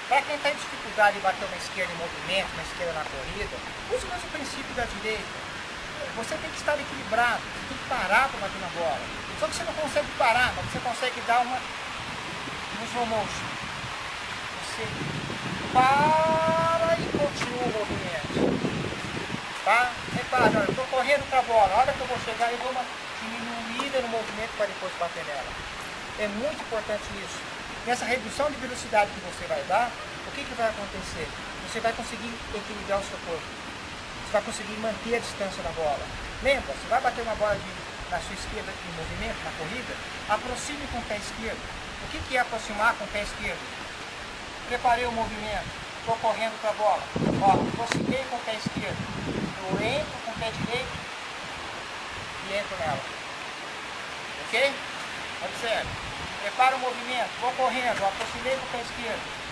Para quem está em dificuldade de bater uma esquerda em movimento, uma esquerda na corrida, use o mesmo princípio da direita. Você tem que estar equilibrado, você tem que parar para bater na bola. Só que você não consegue parar, mas você consegue dar um slow motion. Você para e continua o movimento. Tá? Repare, olha, eu estou correndo para a bola. A hora que eu vou chegar, eu dou uma diminuída no movimento para depois bater nela. É muito importante isso. Nessa redução de velocidade que você vai dar, o que vai acontecer? Você vai conseguir equilibrar o seu corpo. Você vai conseguir manter a distância da bola. Lembra, você vai bater uma bola na sua esquerda em movimento, na corrida, aproxime com o pé esquerdo. O que é aproximar com o pé esquerdo? Preparei o movimento, estou correndo para a bola. Ó, aproximei com o pé esquerdo. Eu entro com o pé direito e entro nela. Ok? Observe. Prepara o movimento, vou correndo, aproximei com o pé esquerdo.